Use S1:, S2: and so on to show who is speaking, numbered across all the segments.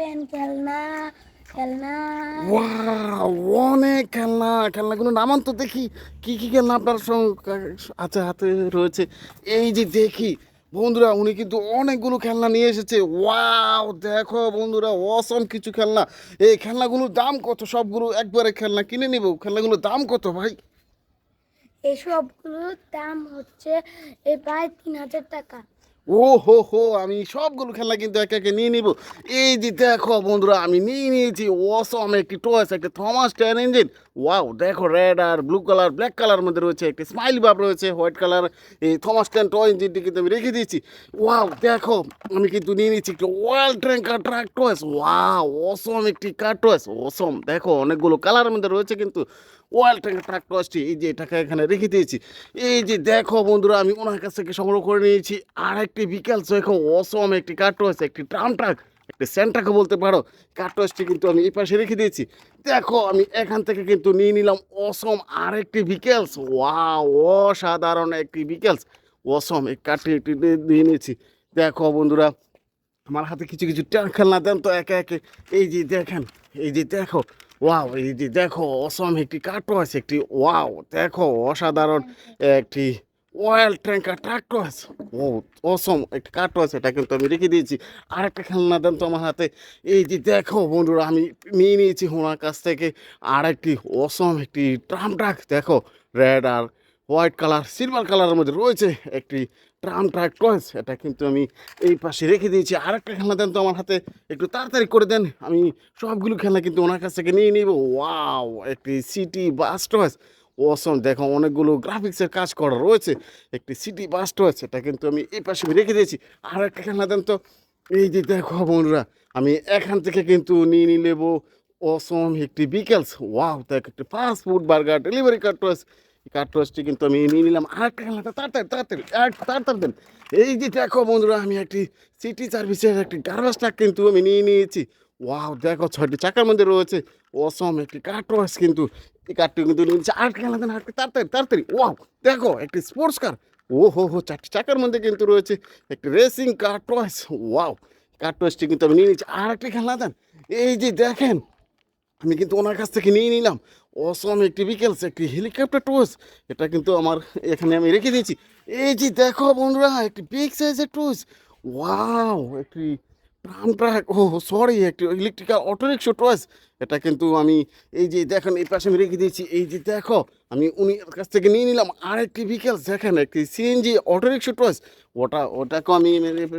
S1: নেবেন খেলনা খেলনা
S2: ওয়াও, অনেক খেলনা। খেলনাগুলো নামান তো দেখি, কি কি খেলনা আপনার সঙ্গে আচ্ছা হাতে রয়েছে। এই যে দেখি বন্ধুরা, উনি কিন্তু অনেকগুলো খেলনা নিয়ে এসেছে। ওয়াও, দেখো বন্ধুরা, অসম কিছু খেলনা। এই খেলনাগুলোর দাম কত? সবগুলো একবারে খেলনা কিনে নিব। খেলনাগুলোর দাম কত ভাই?
S1: এসবগুলোর দাম হচ্ছে প্রায় 3,000 টাকা।
S2: ও হো হো, আমি সবগুলো খেলনা কিন্তু একে একে নিয়ে নিব। এই যে দেখো বন্ধুরা, আমি নিয়ে নিয়েছি অসম একটি টয়েস, একটা থমাস ট্রেন ইঞ্জিন। ওয়াও, দেখো রেড আর ব্লু কালার, ব্ল্যাক কালার মধ্যে রয়েছে, একটি স্মাইলি বাব রয়েছে, হোয়াইট কালার। এই থমাস ট্রেন টয় ইঞ্জিনটি কিন্তু আমি রেখে দিয়েছি। ওয়াও, দেখো আমি কিন্তু নিয়ে নিয়েছি একটি ওয়ার্ল্ড ট্র্যাঙ্কার ট্রাক টয়েস। ওয়াও, অসম একটি কার টয়েস। অসম, দেখো অনেকগুলো কালারের মধ্যে রয়েছে কিন্তু ওয়ার্ল্ড ট্র্যাঙ্কার ট্রাক টয়েসটি এই যে এটাকে এখানে রেখে দিয়েছি। এই যে দেখো বন্ধুরা, আমি ওনার কাছ থেকে সংগ্রহ করে নিয়েছি আর একটি বিকেল দেখো অসম একটি কার টয়েস, একটি ট্রাম ট্রাক, একটি সেন্ট্রাকও বলতে পারো। কার টয়েসটি কিন্তু আমি এই পাশে রেখে দিয়েছি। দেখো আমি এখান থেকে কিন্তু নিয়ে নিলাম অসম আর একটি বিকেলস। ওয়াও, অসাধারণ একটি বিকেলস। অসম এই কারটি একটি নিয়ে নিয়েছি। দেখো বন্ধুরা, আমার হাতে কিছু কিছু খেলনা দেন তো একে একে। এই যে দেখেন, এই যে দেখো, ওয়াও, এই যে দেখো অসম একটি কার্টু আছে একটি। ওয়াও, দেখো অসাধারণ একটি অয়েল ট্যাঙ্কার ট্রাক্টর আছে। ও অসম একটি কার্টু আছে, এটা কিন্তু আমি রেখে দিয়েছি। আর একটা খেলনা দেন তো আমার হাতে। এই যে দেখো বন্ধুরা, আমি নিয়ে নিয়েছি ওনার কাছ থেকে আর একটি অসম একটি ট্রাম ট্রাক। দেখো রেড আর হোয়াইট কালার, সিলভার কালারের মধ্যে রয়েছে একটি ট্রাম ট্রাক টয়েস, এটা কিন্তু আমি এই পাশে রেখে দিয়েছি। আর একটা খেলনা দেন তো আমার হাতে, একটু তাড়াতাড়ি করে দেন, আমি সবগুলো খেলনা কিন্তু ওনার কাছ থেকে নিয়ে নিব। ওয়াও, একটি সিটি বাস টয়েস। অসম, দেখো অনেকগুলো গ্রাফিক্সের কাজ করা রয়েছে, একটি সিটি বাস টয়েস, এটা কিন্তু আমি এই পাশে রেখে দিয়েছি। আর একটা খেলনা দেন তো। এই যে দেখো বন্ধুরা, আমি এখান থেকে কিন্তু নিয়ে নেব অসম একটি বিকেলস। ওয়াও, দেখ একটি ফাস্ট ফুড বার্গার ডেলিভারি কার টয়েস। কার টয়েসটি কিন্তু আমি নিয়ে নিলাম। আর একটা খেলনাটা তাড়াতাড়ি তাড়াতাড়ি তাড়াতাড়ি দেন। এই যে দেখো বন্ধুরা, আমি একটি সিটি সার্ভিসের একটি গার্বেজ ট্রাক কিন্তু আমি নিয়ে নিয়েছি। ওয়াও, দেখো 6টি চাকার মধ্যে রয়েছে অসম একটি কার টয়েস কিন্তু। এই কারটি কিন্তু নিয়ে নিচ্ছি। আর খেলা দেন, আর তাড়াতাড়ি তাড়াতাড়ি। ওয়াও, দেখো একটি স্পোর্টস কার। ও হো হো, 4টি চাকার মধ্যে কিন্তু রয়েছে একটি রেসিং কার টয়েস। ওয়াও, কার টয়েসটি কিন্তু আমি নিয়ে নিচ্ছি। আর একটি খেলনা দেন। এই যে দেখেন, আমি কিন্তু ওনার কাছ থেকে নিয়ে নিলাম অসম একটি বিকেলস, একটি হেলিকপ্টার টুস, এটা কিন্তু আমার এখানে আমি রেখে দিয়েছি। এই যে দেখো বন্ধুরা, একটি বিগ সাইজের টুস। ওয়াও, একটি ট্রাম ট্রাক, ও সরি, একটি ইলেকট্রিক্যাল অটো রিক্সা টয়েস, এটা কিন্তু আমি এই যে দেখেন এই পাশে আমি রেখে দিয়েছি। এই যে দেখো, আমি উনি কাছ থেকে নিয়ে নিলাম আর একটি বিকেলস, দেখেন একটি সিএনজি অটো রিক্সা টয়েস, ওটাকেও আমি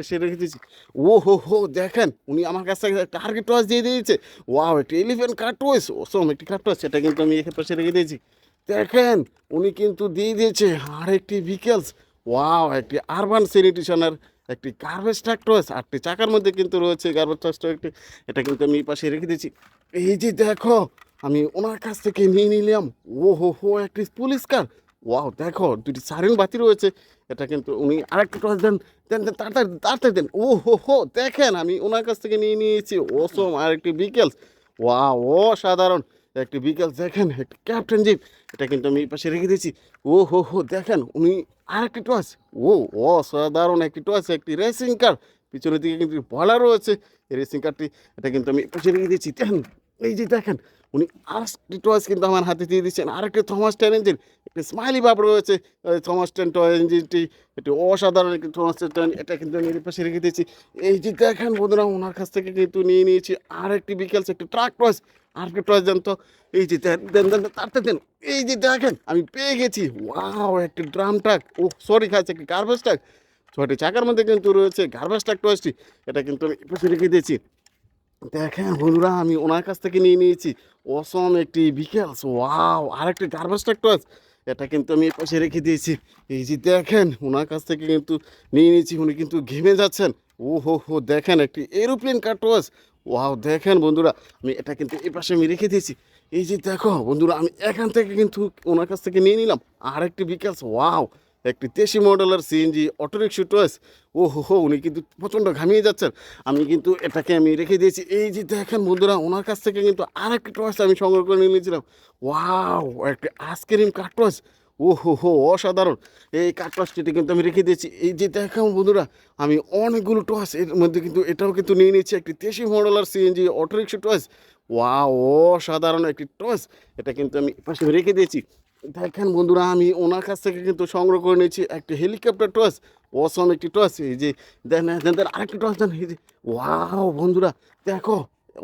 S2: সে রেখে দিয়েছি। ও হো হো, দেখেন উনি আমার কাছ থেকে টার্গেট টয়েস দিয়ে দিয়েছে। ওয়াও, একটি এলিফ্যান্ট কার টয়েস, ওসম একটি কার টয়েস, সেটা কিন্তু আমি এখানে পাশে রেখে দিয়েছি। দেখেন উনি কিন্তু দিয়ে দিয়েছে আর একটি ভিকেলস। ওয়াও, একটি আরবান স্যানিটেশনের একটি গার্বেজ ট্রাক টয়েস, 8টি চাকার মধ্যে কিন্তু রয়েছে গার্বেজ ট্রাক একটি, এটা কিন্তু আমি এই পাশে রেখে দিয়েছি। এই যে দেখো, আমি ওনার কাছ থেকে নিয়ে নিলাম ও হো হো একটি পুলিশ কার। ওয়াও, দেখো 2টি সাইরেন বাতি রয়েছে, এটা কিন্তু উনি আরেকটা টয়েস দেন। দেন দেন, তাড়াতাড়ি তাড়াতাড়ি দেন। ও হো হো, দেখেন আমি ওনার কাছ থেকে নিয়ে নিয়েছি ওসম আর একটি বিকেলস। ওয়াও, অসাধারণ একটি বিকেলস, দেখেন একটি ক্যাপ্টেন জিপ, এটা কিন্তু আমি এই পাশে রেখে দিয়েছি। ও হো হো, দেখেন উনি আর একটি টয়েস। ও অসাধারণ একটি টয়েস, একটি রেসিং কার, পিছনের দিকে কিন্তু বলা রয়েছে এই রেসিং কারটি, এটা কিন্তু আমি এই পাশে রেখে দিয়েছি। দেখেন, এই যে দেখেন, উনি আর একটি টয়েস কিন্তু আমার হাতে দিয়ে দিচ্ছেন, আর একটি থমাস টেন ইঞ্জিন, একটি স্মাইলি বাপ রয়েছে। থমাস টেন টয় ইঞ্জিনটি একটি অসাধারণ একটি থমাস টেন, এটা কিন্তু আমি এর পাশে রেখে দিয়েছি। এই যে দেখেন বন্ধুরা, ওনার কাছ থেকে কিন্তু নিয়ে নিয়েছি আর একটি বিকেলস, একটি ট্রাক টয়েস। আর একটি টয়েস দেন তো। এই যে দেন দেন দেন, তাড়াতাড়ি দেন। এই যে দেখেন, আমি পেয়ে গেছি। ওয়াও, একটি ড্রাম ট্রাক, ও সরি খাচ্ছে, একটি গার্বেজ ট্রাক, 6টি চাকার মধ্যে কিন্তু রয়েছে গার্বেজ ট্রাক টয়েসটি, এটা কিন্তু আমি এ পাশে রেখে দিয়েছি। দেখেন বন্ধুরা, আমি ওনার কাছ থেকে নিয়ে নিয়েছি অসম একটি বিকেলস। ওয়াও, আর একটি গার্বেজ ট্রাক্টর, এটা কিন্তু আমি এই পাশে রেখে দিয়েছি। এই যে দেখেন, ওনার কাছ থেকে কিন্তু নিয়ে নিয়েছি, উনি কিন্তু ঘেমে যাচ্ছেন। ও হো হো, দেখেন একটি এরোপ্লেন কার্টওয়াস। ওয়াও, দেখেন বন্ধুরা, আমি এটা কিন্তু এই পাশে আমি রেখে দিয়েছি। এই যে দেখো বন্ধুরা, আমি এখান থেকে কিন্তু ওনার কাছ থেকে নিয়ে নিলাম আর একটি বিকেলস। ওয়াও, একটি 83 মডেলের সিএনজি অটোরিক্সা টয়েস। ও হো হো, উনি কিন্তু প্রচণ্ড ঘামিয়ে যাচ্ছেন, আমি কিন্তু এটাকে আমি রেখে দিয়েছি। এই যে দেখেন বন্ধুরা, ওনার কাছ থেকে কিন্তু আর একটি টয়েস আমি সংগ্রহ করে নিয়ে নিয়েছিলাম। ওয়াও, একটি আইসক্রিম কার টয়েস। ও ও হো হো, অসাধারণ। এই কাটলাসটিতে কিন্তু আমি রেখে দিয়েছি। এই যে দেখো বন্ধুরা, আমি অনেকগুলো টয়েস এর মধ্যে কিন্তু এটাও কিন্তু নিয়ে নিয়েছি, একটি 83 মডেলের সিএনজি অটোরিকশা টয়েস। ওয়াও, অসাধারণ একটি টয়েস। এটা কিন্তু আমি পাশে রেখে দিয়েছি। দেখেন বন্ধুরা, আমি ওনার কাছ থেকে কিন্তু সংগ্রহ করে নিয়েছি একটি হেলিকপ্টার টয়েস। অসম একটি টয়েস। এই যে দেন দেন দেন, আরেকটি টয়েস দেন। এই যে ওয়াও বন্ধুরা, দেখো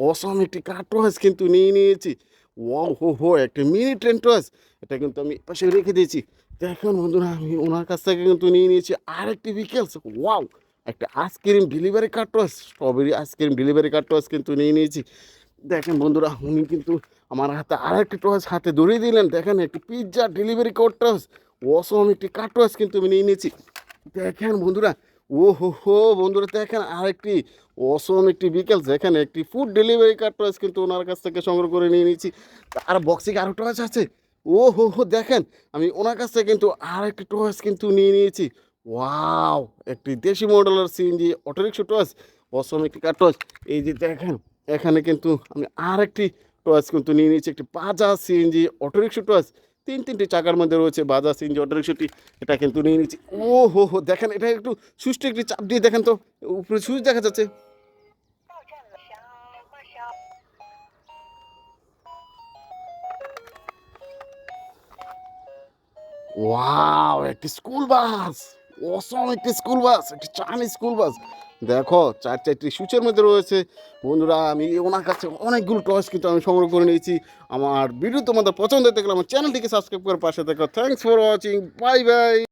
S2: অসম একটি কার টয়েস কিন্তু নিয়ে নিয়েছি। ওয়াও হো হো, একটা মিনি ট্রেন টয়েস। এটা কিন্তু আমি পাশে রেখে দিয়েছি। দেখুন বন্ধুরা, আমি ওনার কাছ থেকে কিন্তু নিয়ে নিয়েছি আরেকটি ভিকেলস। ওয়াও, একটা আইসক্রিম ডেলিভারি কার টয়েস, স্ট্রবেরি আইসক্রিম ডেলিভারি কার টয়েস কিন্তু নিয়ে নিয়েছি। দেখেন বন্ধুরা, উনি কিন্তু আমার হাতে আরেকটি টয়েস হাতে ধরিয়ে দিলেন। দেখেন, একটি পিৎজা ডেলিভারি কার টয়েস। অসম একটি কার টয়েস কিন্তু আমি নিয়ে নিয়েছি। দেখেন বন্ধুরা, ও হো হো বন্ধুরা, দেখেন আরেকটি অসম একটি বিকেল। দেখেন, একটি ফুড ডেলিভারি কার টয়েস কিন্তু ওনার কাছ থেকে সংগ্রহ করে নিয়ে নিয়েছি। আর বক্সে আরও টয়েস আছে। ও হো হো, দেখেন আমি ওনার কাছ থেকে কিন্তু আরেকটি টয়েস কিন্তু নিয়ে নিয়েছি। ওয়াও, একটি দেশি মডেলের সিএনজি অটোরিকশা টয়েস, অসম একটি কার টয়েস। এই যে দেখেন, এখানে কিন্তু আমি আরেকটি টয়েস কিন্তু নিয়ে নিয়েছি, একটি বাজাজ সিএনজি অটোরিকশা টয়েস। তিনটি চাকার মধ্যে রয়েছে বাজাজ সিএনজি অটোরিকশাটি। এটা কিন্তু নিয়ে নিচ্ছি। ও হো হো, দেখেন এটা একটু সুইচটা একটু চাপ দিয়ে দেখেন তো, উপরে সুইচ দেখা যাচ্ছে। ওয়াও, একটি স্কুল বাস। অসম একটি স্কুল বাস, একটি চাইনিজ স্কুল বাস। দেখো, চারটি সুইচের মধ্যে রয়েছে। বন্ধুরা, আমি ওনার কাছে অনেকগুলো টয়েস কিন্তু আমি সংগ্রহ করে নিয়েছি। আমার ভিডিও তোমাদের পছন্দ হতে গেলে আমার চ্যানেলটিকে সাবস্ক্রাইব করে পাশে দেখো। Thanks for watching, bye bye.